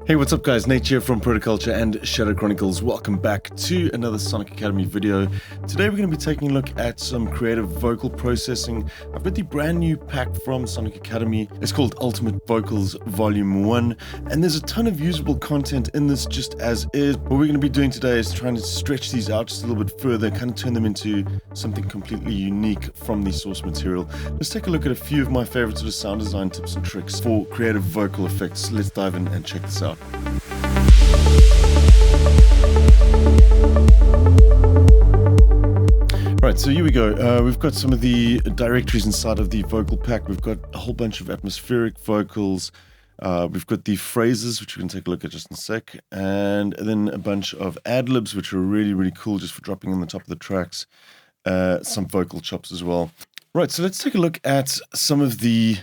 Hey, what's up guys? Nate here from Protoculture and Shadow Chronicles. Welcome back to another Sonic Academy video. Today we're going to be taking a look at some creative vocal processing. I've got the brand new pack from Sonic Academy. It's called Ultimate Vocals Volume 1, and there's a ton of usable content in this just as is. What we're going to be doing today is trying to stretch these out just a little bit further, kind of turn them into something completely unique from the source material. Let's take a look at a few of my favorite sort of sound design tips and tricks for creative vocal effects. Let's dive in and check this out. Right, so here we go. We've got some of the directories inside of the vocal pack. We've got a whole bunch of atmospheric vocals. We've got the phrases, which we can take a look at just in a sec, and then a bunch of ad-libs, which are really, really cool just for dropping in the top of the tracks. Some vocal chops as well. Right, so let's take a look at some of the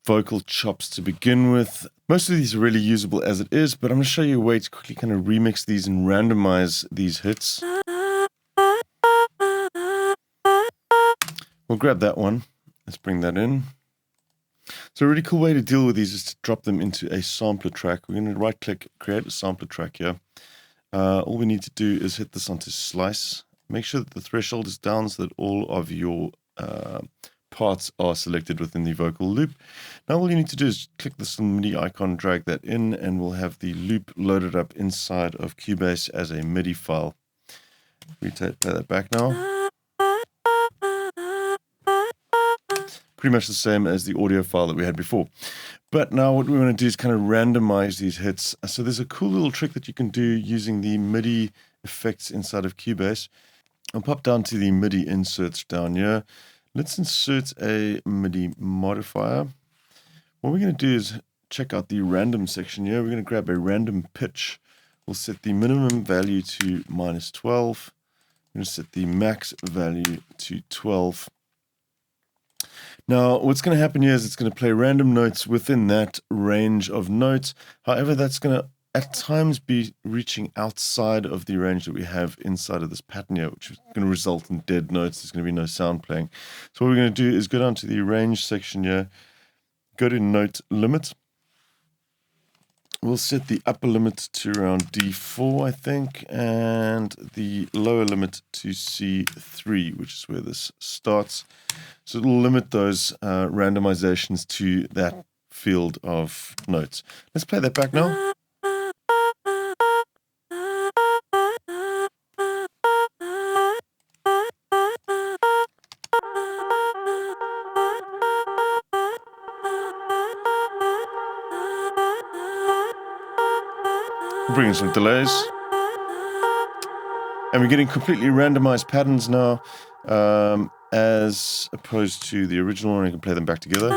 vocal chops to begin with. Most of these are really usable as it is, but I'm going to show you a way to quickly kind of remix these and randomize these hits. We'll grab that one. Let's bring that in. So a really cool way to deal with these is to drop them into a sampler track. We're going to right click, create a sampler track here. All we need to do is hit this onto slice. Make sure that the threshold is down so that all of your parts are selected within the vocal loop. Now all you need to do is click this MIDI icon, drag that in, and we'll have the loop loaded up inside of Cubase as a MIDI file. Play that back now. Pretty much the same as the audio file that we had before. But now what we want to do is kind of randomize these hits. So there's a cool little trick that you can do using the MIDI effects inside of Cubase. I'll pop down to the MIDI inserts down here. Let's insert a MIDI modifier. What we're going to do is check out the random section here. We're going to grab a random pitch. We'll set the minimum value to -12. We're going to set the max value to 12. Now, what's going to happen here is it's going to play random notes within that range of notes. However, that's going to at times be reaching outside of the range that we have inside of this pattern here, which is going to result in dead notes. There's going to be no sound playing. So what we're going to do is go down to the range section here, go to note limit. We'll set the upper limit to around D4, I think, and the lower limit to C3, which is where this starts. So it'll limit those randomizations to that field of notes. Let's play that back now. Bringing some delays, and we're getting completely randomized patterns now, as opposed to the original one. I can play them back together.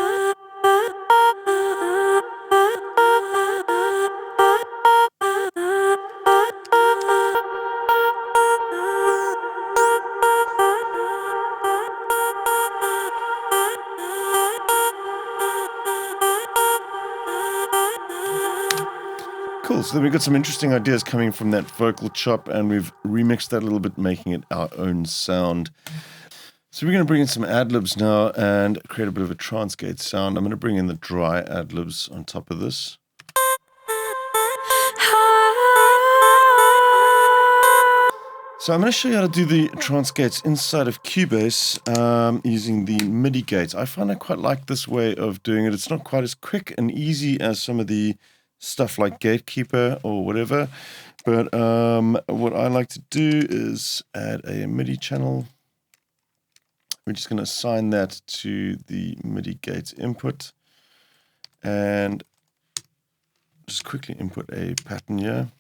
Cool, so then we've got some interesting ideas coming from that vocal chop, and we've remixed that a little bit, making it our own sound. So we're going to bring in some ad-libs now and create a bit of a trance gate sound. I'm going to bring in the dry ad-libs on top of this. So I'm going to show you how to do the trance gates inside of Cubase using the MIDI gates. I find I quite like this way of doing it. It's not quite as quick and easy as some of the stuff like Gatekeeper or whatever, but what I like to do is add a MIDI channel. We're just going to assign that to the MIDI gate input and just quickly input a pattern here.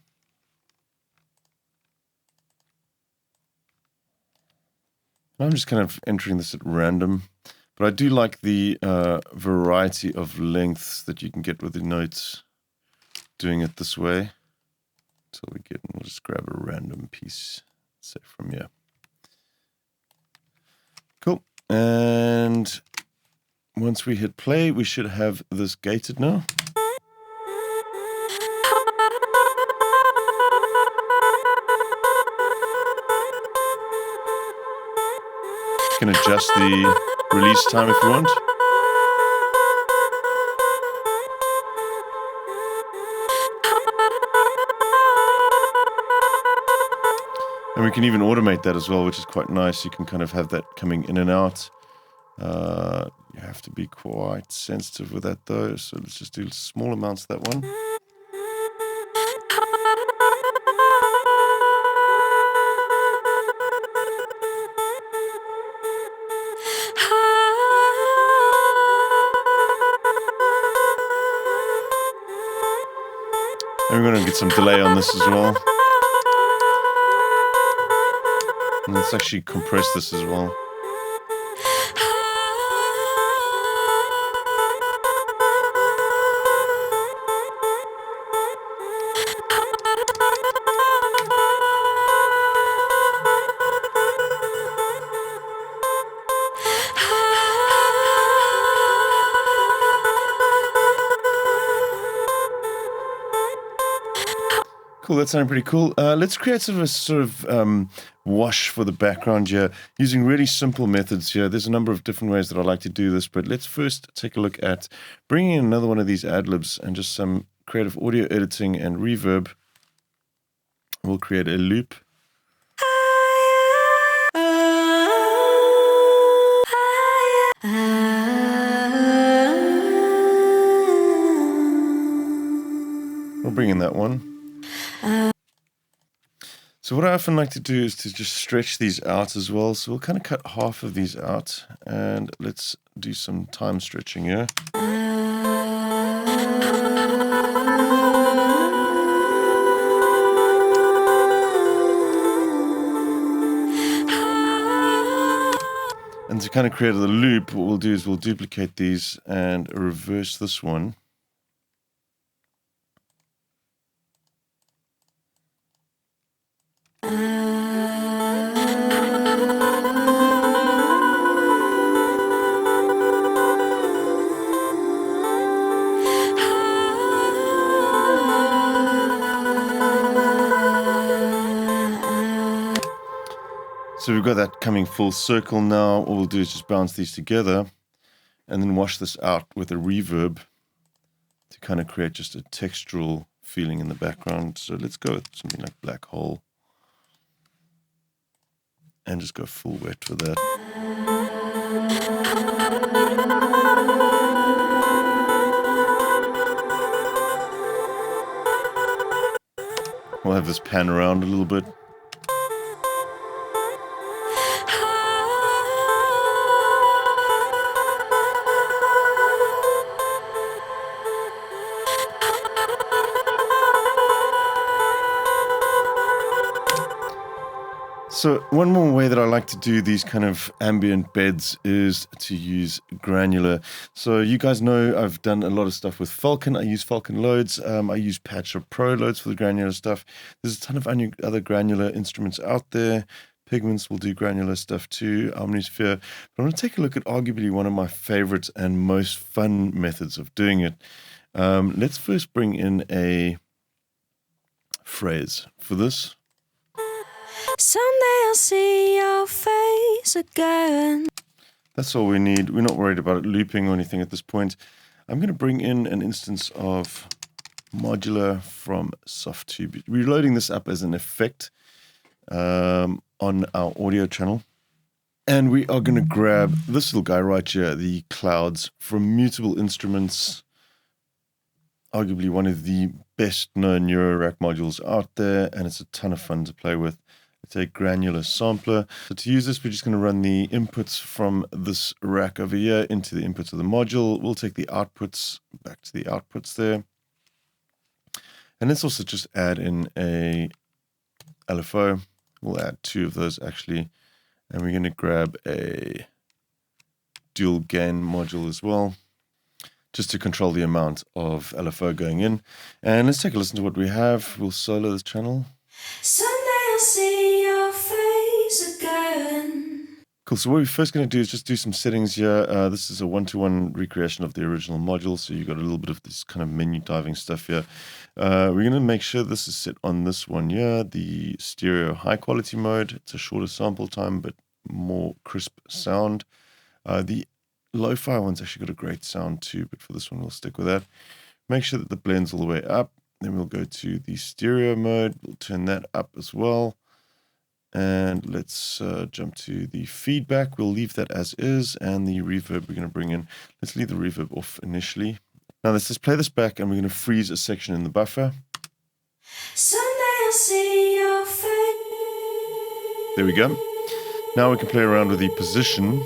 I'm just kind of entering this at random, but I do like the variety of lengths that you can get with the notes doing it this way. So we'll just grab a random piece, say from here. Cool. And once we hit play, we should have this gated now. You can adjust the release time if you want. And we can even automate that as well, which is quite nice. You can kind of have that coming in and out. You have to be quite sensitive with that though. So let's just do small amounts of that one. And we're going to get some delay on this as well. And let's actually compress this as well. Cool, that sounded pretty cool. Let's create sort of wash for the background here using really simple methods here. There's a number of different ways that I like to do this, but let's first take a look at bringing in another one of these ad-libs and just some creative audio editing and reverb. We'll create a loop. We'll bring in that one. So what I often like to do is to just stretch these out as well. So we'll kind of cut half of these out and let's do some time stretching here. And to kind of create a loop, what we'll do is we'll duplicate these and reverse this one. So we've got that coming full circle now. All we'll do is just bounce these together and then wash this out with a reverb to kind of create just a textural feeling in the background. So let's go with something like Black Hole and just go full wet for that. We'll have this pan around a little bit. So one more way that I like to do these kind of ambient beds is to use Granular. So you guys know I've done a lot of stuff with Falcon. I use Falcon loads. I use Patch Pro loads for the Granular stuff. There's a ton of other Granular instruments out there. Pigments will do Granular stuff too, Omnisphere. But I'm going to take a look at arguably one of my favorites and most fun methods of doing it. Let's first bring in a phrase for this. Someday I'll see your face again. That's all we need. We're not worried about it looping or anything at this point. I'm going to bring in an instance of modular from Softtube. We're loading this up as an effect on our audio channel. And we are going to grab this little guy right here, the clouds from Mutable Instruments. Arguably one of the best known Euro rack modules out there, and it's a ton of fun to play with. It's a granular sampler. So to use this, we're just going to run the inputs from this rack over here into the inputs of the module. We'll take the outputs back to the outputs there. And let's also just add in a LFO. We'll add 2 of those actually. And we're going to grab a dual gain module as well, just to control the amount of LFO going in. And let's take a listen to what we have. We'll solo this channel. Someday I'll see your face again. Cool, so what we're first going to do is just do some settings here. This is a one-to-one recreation of the original module, so you've got a little bit of this kind of menu diving stuff here. We're going to make sure this is set on this one here, the stereo high quality mode. It's a shorter sample time, but more crisp sound. The lo-fi one's actually got a great sound too, but for this one we'll stick with that. Make sure that the blend's all the way up. Then we'll go to the stereo mode. We'll turn that up as well. And let's jump to the feedback. We'll leave that as is. And the reverb we're going to bring in. Let's leave the reverb off initially. Now let's just play this back and we're going to freeze a section in the buffer. Someday I'll see your face. There we go. Now we can play around with the position.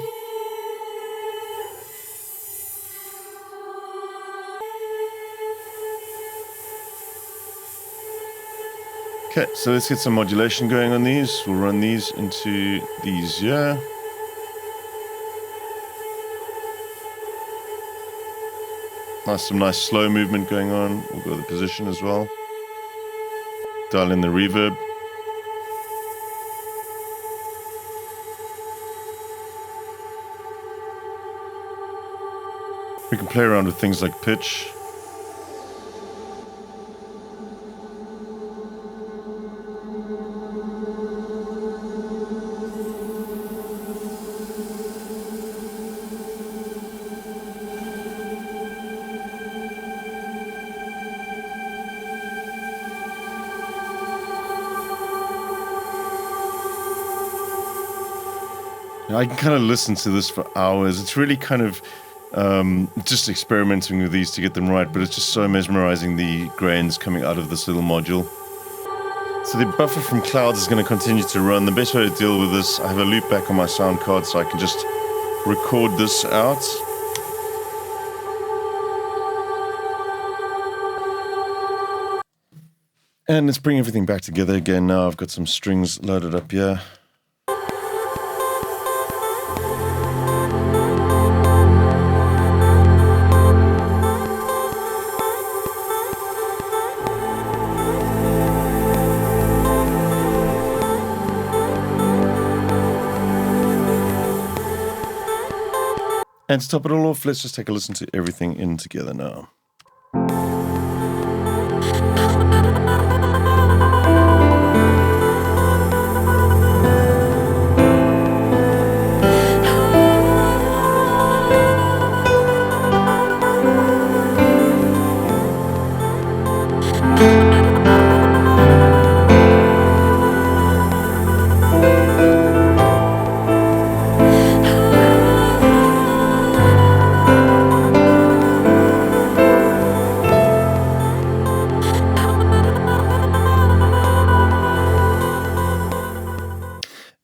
Okay, so let's get some modulation going on these. We'll run these into these here. Some nice slow movement going on. We'll go to the position as well. Dial in the reverb. We can play around with things like pitch. I can kind of listen to this for hours. It's really kind of just experimenting with these to get them right, but it's just so mesmerizing, the grains coming out of this little module. So the buffer from clouds is going to continue to run. The best way to deal with this, I have a loop back on my sound card so I can just record this out. And let's bring everything back together again now. I've got some strings loaded up here. And to top it all off, let's just take a listen to everything in together now.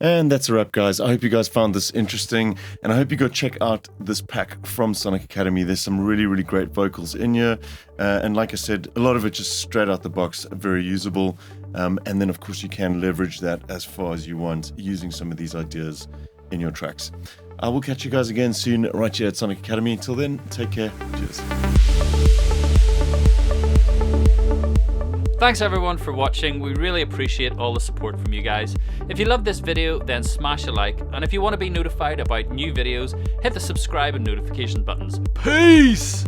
And that's a wrap, guys. I hope you guys found this interesting, and I hope you go check out this pack from Sonic Academy. There's some really, really great vocals in here, and like I said, a lot of it just straight out the box, very usable. And then, of course, you can leverage that as far as you want using some of these ideas in your tracks. I will catch you guys again soon right here at Sonic Academy. Until then, take care. Cheers. Thanks everyone for watching. We really appreciate all the support from you guys. If you love this video, then smash a like, and if you want to be notified about new videos, hit the subscribe and notification buttons. Peace!